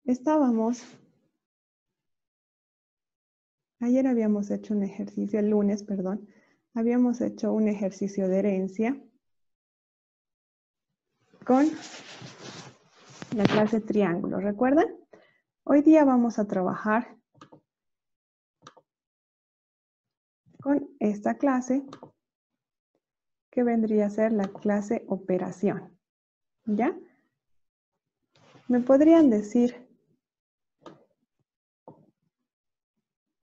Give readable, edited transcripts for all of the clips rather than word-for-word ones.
estábamos, ayer habíamos hecho un ejercicio, el lunes, perdón, habíamos hecho un ejercicio de herencia con la clase triángulo, ¿recuerdan? Hoy día vamos a trabajar con esta clase que vendría a ser la clase operación, ¿ya? ¿Me podrían decir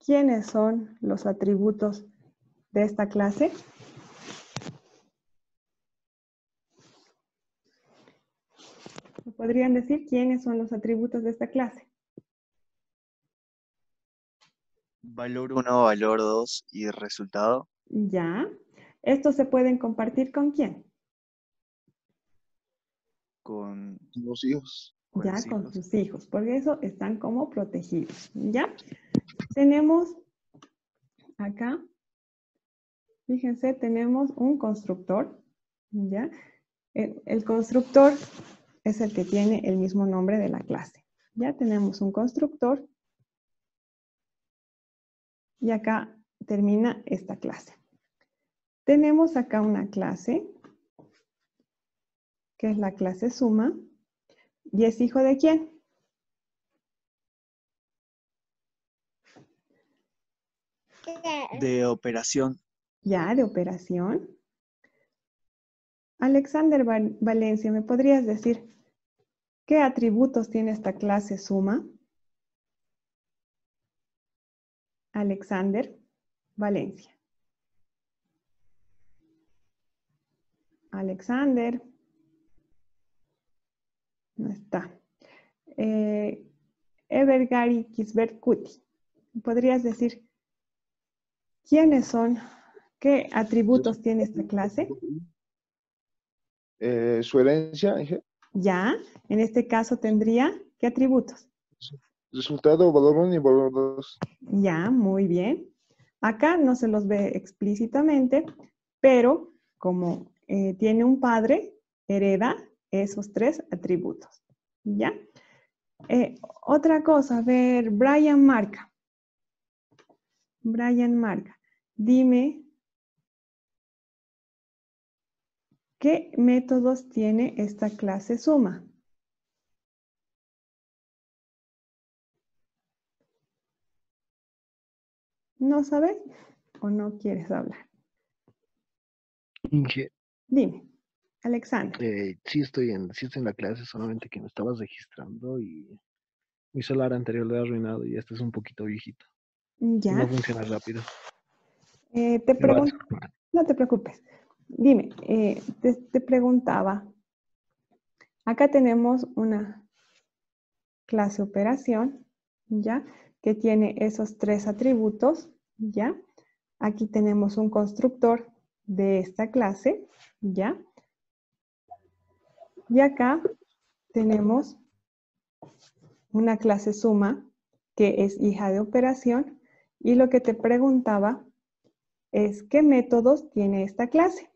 quiénes son los atributos de esta clase? ¿Me podrían decir quiénes son los atributos de esta clase? Valor 1, valor 2 y resultado. Ya. ¿Estos se pueden compartir con quién? Con los hijos. Con Ya, los con hijos. sus hijos. Por eso están como protegidos. ¿Ya? Tenemos acá, fíjense, tenemos un constructor. ¿Ya? El constructor es el que tiene el mismo nombre de la clase. Ya tenemos un constructor. Y acá termina esta clase. Tenemos acá una clase, que es la clase suma, y es hijo de ¿quién? De operación. Ya, de operación. Alexander Valencia, ¿me podrías decir qué atributos tiene esta clase suma? Alexander Valencia. Alexander. No está. Evergary Kisbert Kuti. ¿Podrías decir quiénes son, qué atributos tiene esta clase? Su herencia, Ya, en este caso tendría, ¿qué atributos? resultado, valor 1 y valor 2. Ya, muy bien. Acá no se los ve explícitamente, pero como tiene un padre, hereda esos tres atributos. ¿Ya? Otra cosa, a ver, Brian Marca. Brian Marca, dime, ¿qué métodos tiene esta clase suma? ¿No sabes o no quieres hablar? Inge, Dime, Alexander. sí estoy en la clase, solamente que me estabas registrando y mi celular anterior lo he arruinado y este es un poquito viejito. Y Ya. no funciona rápido. Te Me va a pregunto, disculpar. no te preocupes. Dime, te preguntaba, acá tenemos una clase operación, ¿ya? Que tiene esos tres atributos, ¿ya? Aquí tenemos un constructor de esta clase, ¿ya? Y acá tenemos una clase suma que es hija de operación y lo que te preguntaba es ¿qué métodos tiene esta clase?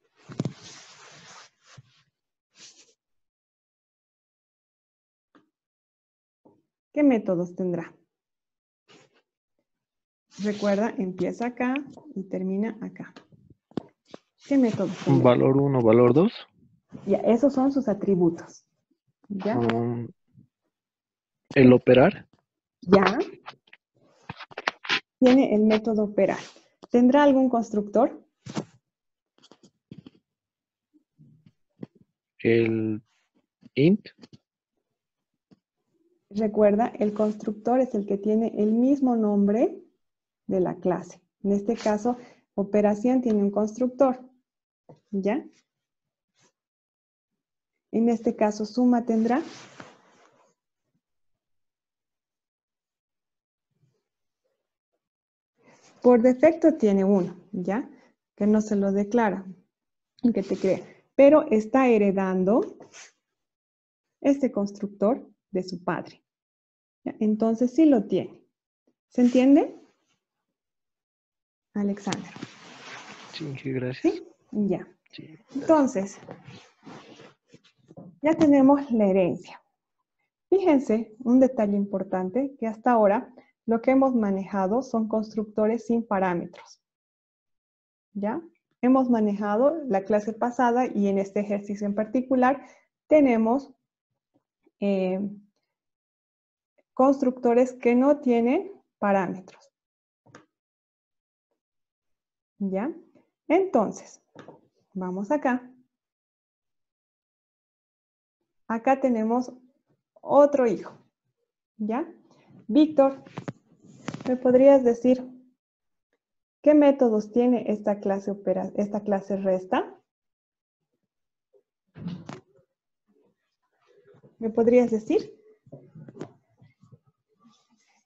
¿Qué métodos tendrá? Recuerda, empieza acá y termina acá. ¿Qué métodos tendrá? Valor 1, valor 2. Ya, esos son sus atributos. ¿Ya? El operar. Ya. Tiene el método operar. ¿Tendrá algún constructor? El int. Recuerda, el constructor es el que tiene el mismo nombre de la clase. En este caso, operación tiene un constructor. ¿Ya? En este caso, suma tendrá. Por defecto tiene uno, ¿ya? Que no se lo declara, que te crea. Pero está heredando este constructor de su padre. ¿Ya? Entonces sí lo tiene. ¿Se entiende? Alexander. Sí, gracias. ¿Sí? Ya. Sí, gracias. Entonces, ya tenemos la herencia. Fíjense, un detalle importante, que hasta ahora lo que hemos manejado son constructores sin parámetros. ¿Ya? Hemos manejado la clase pasada y en este ejercicio en particular tenemos constructores que no tienen parámetros. ¿Ya? Entonces, vamos acá. Acá tenemos otro hijo. ¿Ya? Víctor, ¿me podrías decir qué métodos tiene esta clase resta? ¿Me podrías decir?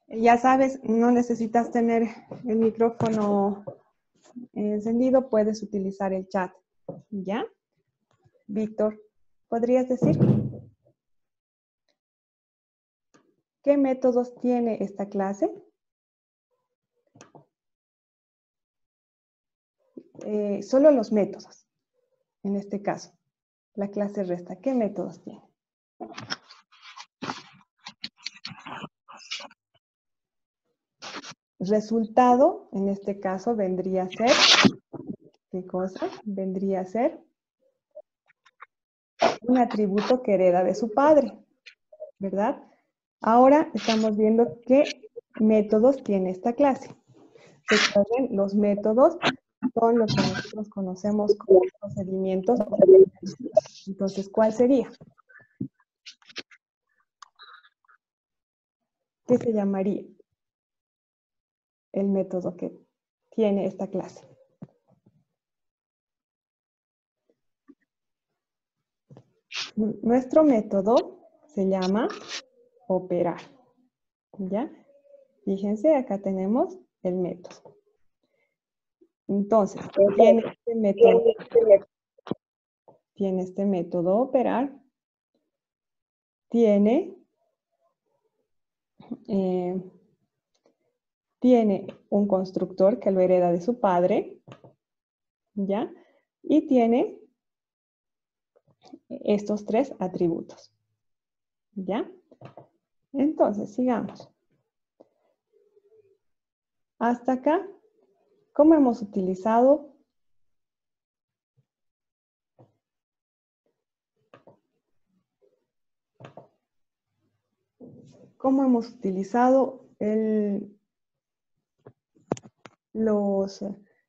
Ya sabes, no necesitas tener el micrófono encendido, puedes utilizar el chat. ¿Ya? Víctor, ¿podrías decir qué métodos tiene esta clase? Solo los métodos, en este caso, la clase resta. ¿Qué métodos tiene? Resultado, en este caso, vendría a ser, ¿qué cosa? Vendría a ser un atributo que hereda de su padre, ¿verdad? Ahora estamos viendo qué métodos tiene esta clase. Recuerden, los métodos son lo que nosotros conocemos como procedimientos. Entonces, ¿cuál sería? ¿Qué se llamaría el método que tiene esta clase? Nuestro método se llama operar. ¿Ya? Fíjense, acá tenemos el método. Entonces, tiene este método operar, tiene un constructor que lo hereda de su padre, ¿ya? Y tiene estos tres atributos, ¿ya? Entonces, sigamos. Hasta acá, ¿cómo hemos utilizado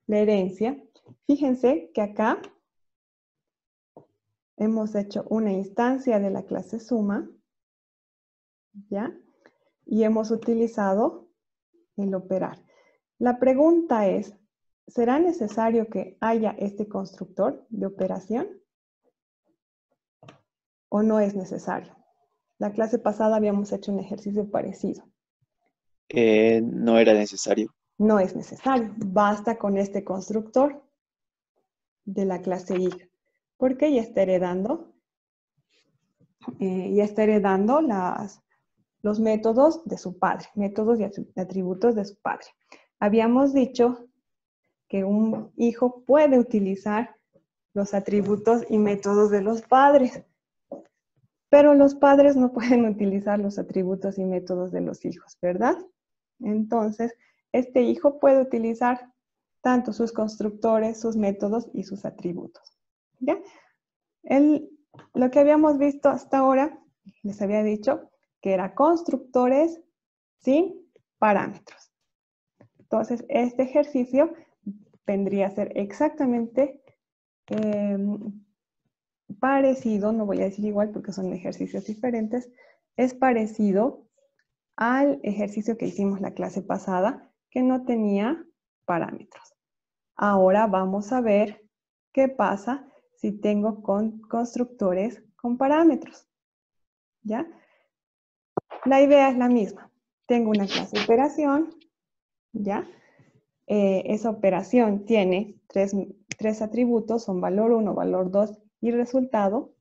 la herencia? Fíjense que acá hemos hecho una instancia de la clase suma, ¿ya? Y hemos utilizado el operar. La pregunta es, ¿será necesario que haya este constructor de operación? ¿O no es necesario? La clase pasada habíamos hecho un ejercicio parecido. No era necesario. No es necesario. Basta con este constructor de la clase hija. Porque ya está heredando los métodos de su padre, métodos y atributos de su padre. Habíamos dicho que un hijo puede utilizar los atributos y métodos de los padres, pero los padres no pueden utilizar los atributos y métodos de los hijos, ¿verdad? Entonces, este hijo puede utilizar tanto sus constructores, sus métodos y sus atributos. ¿Ya? Lo que habíamos visto hasta ahora, les había dicho que era constructores sin parámetros. Entonces, este ejercicio vendría a ser exactamente parecido, no voy a decir igual porque son ejercicios diferentes, es parecido al ejercicio que hicimos la clase pasada, que no tenía parámetros. Ahora vamos a ver qué pasa si tengo constructores con parámetros. ¿Ya? La idea es la misma. Tengo una clase de operación, ¿ya? Esa operación tiene tres atributos, son valor 1, valor 2 y resultado.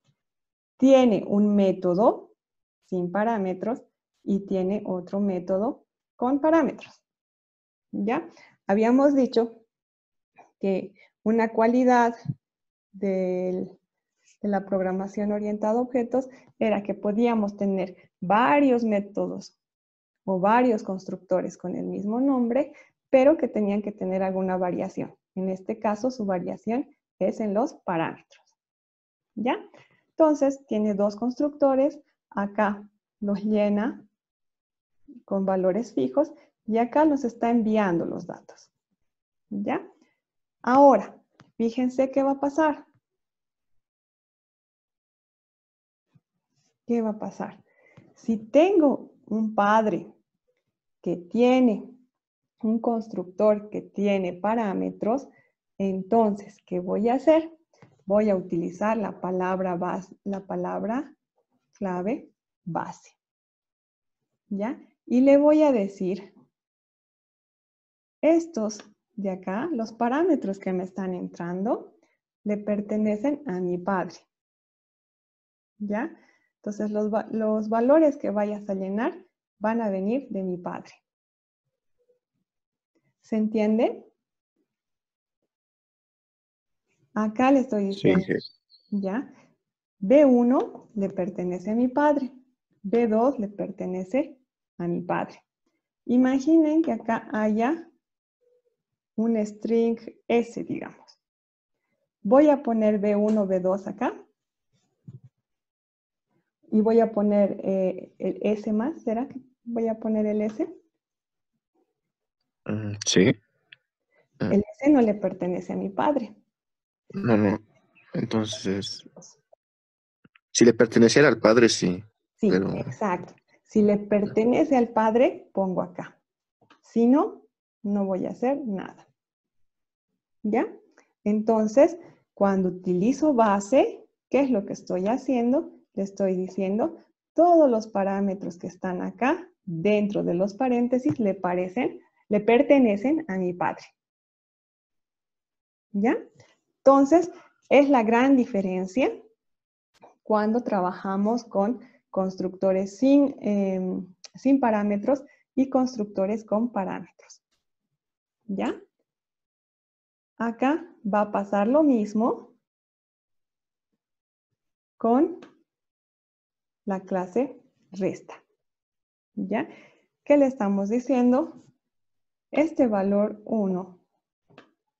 Tiene un método sin parámetros y tiene otro método con parámetros. ¿Ya? Habíamos dicho que una cualidad de de la programación orientada a objetos era que podíamos tener varios métodos o varios constructores con el mismo nombre, pero que tenían que tener alguna variación. En este caso, su variación es en los parámetros. ¿Ya? Entonces, tiene dos constructores. Acá los llena con valores fijos y acá nos está enviando los datos. ¿Ya? Ahora, fíjense qué va a pasar. ¿Qué va a pasar? Si tengo un padre que tiene un constructor que tiene parámetros, entonces, ¿qué voy a hacer? Voy a utilizar la palabra clave base. ¿Ya? Y le voy a decir, estos de acá, los parámetros que me están entrando, le pertenecen a mi padre. ¿Ya? Entonces, los valores que vayas a llenar van a venir de mi padre. ¿Se entiende? Acá le estoy diciendo, ¿ya? B1 le pertenece a mi padre. B2 le pertenece a mi padre. Imaginen que acá haya un string S, digamos. Voy a poner B1, B2 acá. Y voy a poner el S más. ¿Será que voy a poner el S? Sí. El S no le pertenece a mi padre. No. Entonces, si le perteneciera al padre, sí. Sí, Pero exacto. Si le pertenece al padre, pongo acá. Si no, no voy a hacer nada. ¿Ya? Entonces, cuando utilizo base, ¿qué es lo que estoy haciendo? Le estoy diciendo, todos los parámetros que están acá, dentro de los paréntesis, le pertenecen a mi padre. ¿Ya? Entonces, es la gran diferencia cuando trabajamos con constructores sin parámetros y constructores con parámetros. ¿Ya? Acá va a pasar lo mismo con la clase resta. ¿Ya? ¿Qué le estamos diciendo? Este valor 1,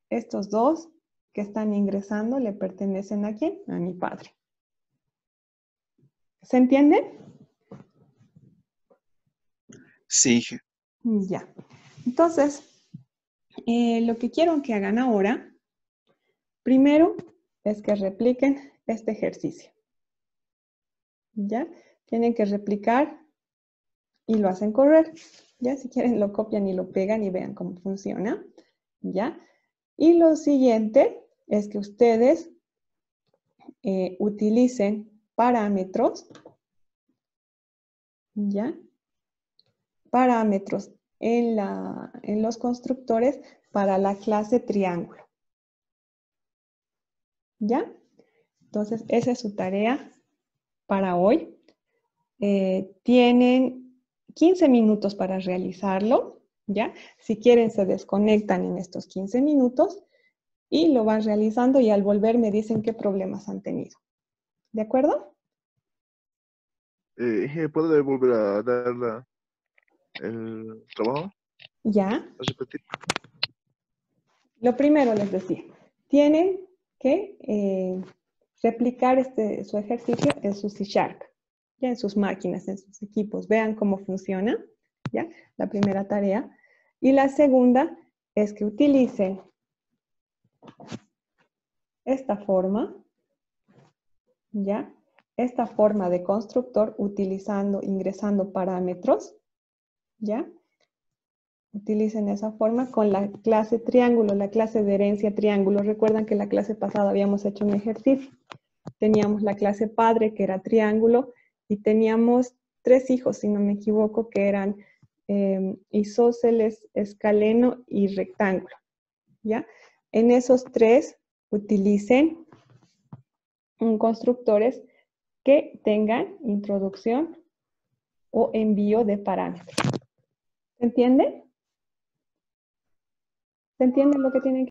estos dos que están ingresando le pertenecen ¿a quién? A mi padre. ¿Se entiende? Sí. Ya. Entonces, lo que quiero que hagan ahora, primero, es que repliquen este ejercicio. ¿Ya? Tienen que replicar y lo hacen correr. ¿Ya? Si quieren lo copian y lo pegan y vean cómo funciona. ¿Ya? Y lo siguiente es que ustedes utilicen parámetros. ¿Ya? Parámetros en los constructores para la clase triángulo. ¿Ya? Entonces, esa es su tarea para hoy. Tienen 15 minutos para realizarlo, ¿ya? Si quieren, se desconectan en estos 15 minutos y lo van realizando y al volver me dicen qué problemas han tenido. ¿De acuerdo? ¿Puede volver a dar el trabajo? Ya. ¿A repetir? Lo primero les decía, tienen que replicar su ejercicio en su C#, ya en sus máquinas, en sus equipos. Vean cómo funciona, ¿ya? La primera tarea. Y la segunda es que utilicen esta forma, ¿ya? Esta forma de constructor ingresando parámetros, ¿ya? Utilicen esa forma con la clase triángulo, la clase de herencia triángulo. Recuerdan que la clase pasada habíamos hecho un ejercicio. Teníamos la clase padre, que era triángulo, y teníamos 3 hijos, si no me equivoco, que eran isósceles, escaleno y rectángulo. ¿Ya? En esos 3 utilicen constructores que tengan introducción o envío de parámetros. ¿Se entiende? ¿Se entiende lo que tienen que